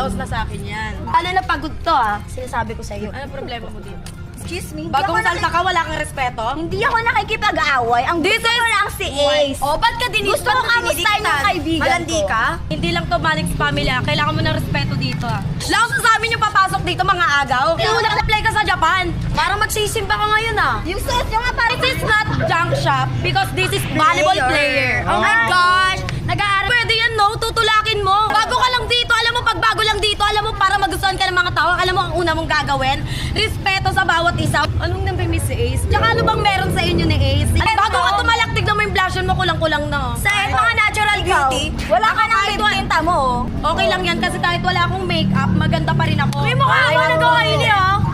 House na sa akin yan. Paano na pagod to sinasabi ko sa'yo. Ano problema mo dito? Excuse me, Bagong salta ka, wala kang respeto? Hindi ako nakikipag-away. Ang gusto ko lang si Ace. Oh, ba't ka dinidiktan? Gusto ko kamustahin yung kaibigan Malandi ko. ka? Hindi lang to Manix family Kailangan mo ng respeto dito Lakas sa amin yung papasok dito mga agaw. Nag-apply ka sa Japan. Parang magsisimba ka ngayon Yung suot nyo nga parang This is not junk shop because this is volleyball player. Oh my gosh! Nag-aaral. Pwede yan, no? Tutulakin mo. Bago ka lang dito, alam mo, pag bago lang dito, alam mo, para magustuhan ka ng mga tao, alam mo, ang una mong gagawin, respeto sa bawat isa. Anong namimiss si Ace? Tsaka ano bang meron sa inyo ni Ace? Bago ka tumalak, tignan mo yung blusher mo, kulang-kulang na. sa mga natural beauty. Wala ka nang bibinta mo. Okay lang yan kasi kahit wala akong makeup, maganda pa rin ako. May mukha Ay, ka nagawa oo. ini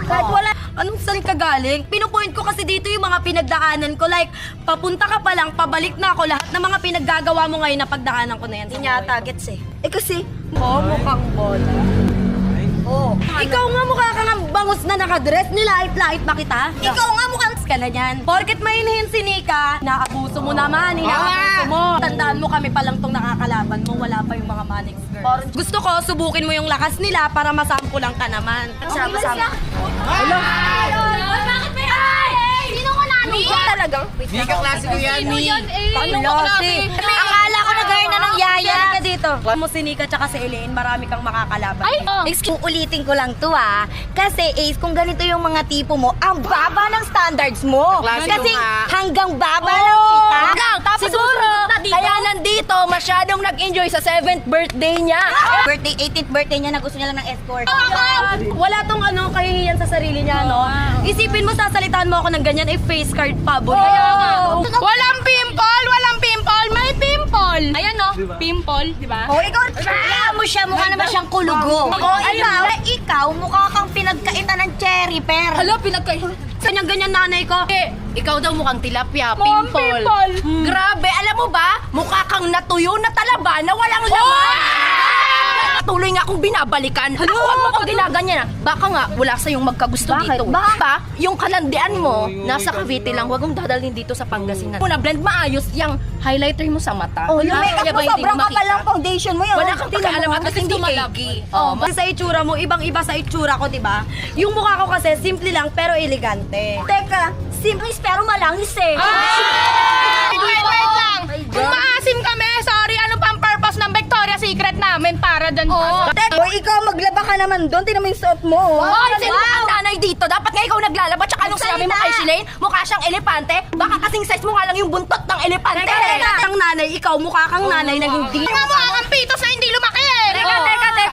Kahit wala. Anong saan ka galing? Pinupoint ko kasi dito yung mga pinagdaanan ko. Like, papunta ka pa lang, pabalik na ako. Lahat ng mga pinaggagawa mo ngayon na pagdaanan ko na yan. Hindi niya targets eh. Kasi, Mukhang bola. Ikaw nga mukha ka nga bangus na nakadress. Nilait-lait ba kita? ikaw nga mukhang ka na yan. Porket mainhin si Nika, naabuso mo naman, inaabuso mo. Tandaan mo kami pa lang tong nakakalaban mo, wala pa yung mga Manix girls. Gusto ko, subukin mo yung lakas nila para masampulan ka naman. sama-sama. Bakit may ay? Sino ko nani? Talagang. Hindi ka klase ko yan, Mi. Paano ka klase? Akala ko nagaya na ng yaya. Ka dito. Mo si Nika tsaka si Elaine, marami kang makakalaban. Ay, excuse, ulitin ko lang to Kasi Ace, kung ganito yung mga tipo mo, ang baba ng standards mo. Klase Kasi ko nga. hanggang baba lang kita. Tapos Siguro, kaya nandito, masyadong nag-enjoy sa 7th birthday niya. birthday, 18th birthday niya na gusto niya lang ng escort. Wala tong kahihiyan sa sarili niya, no? Isipin mo, sasalitaan mo ako ng ganyan, face card paborito. Walang pimple! Walang pimple! May pimple! Ayan no, pimple, di ba? Oh, ikaw, kaya mo siya, mukha naman siyang kulugo. Ikaw, mukha kang pinagkaitan ng cherry pear. Hala, pinagkay... Ganyan nanay ko. Ikaw daw mukhang tilapia, Mom, pimple. pimple. Grabe, alam mo ba? Mukha kang natuyo na talaba na walang laman. Tuloy nga akong binabalikan. Ako wag mo ko ginaganyan Baka nga, wala sa yung magkagusto Bakit? dito. Ba? Yung kalandian mo, nasa Cavite lang. Wag mong dadalhin dito sa Pangasinan. Muna, blend maayos yung highlighter mo sa mata. Oh, yung makeup mo, sobrang kapal lang foundation mo yun. Wala kang pakialam at kasi hindi cakey. Oh, Kasi sa itsura mo, ibang-iba sa itsura ko, di ba? Yung mukha ko kasi, simple lang pero elegante. Teka, simple pero malangis eh. Wait lang! Kung maasim kami, sorry, ano pang purpose ng Victoria's Secret namin para dun pa? Hoy, ikaw maglaba ka naman doon. Tinan mo yung suot mo. Hoy, sino ba ang nanay dito? Dapat nga ikaw naglalaba. Tsaka nung sinabi mo kay Shilane, mukha siyang elepante. Baka kasing size mo nga lang yung buntot ng elepante. Teka, nanay, ikaw mukha kang nanay na hindi. Nga mukha kang pitos na hindi lumaki eh. Teka,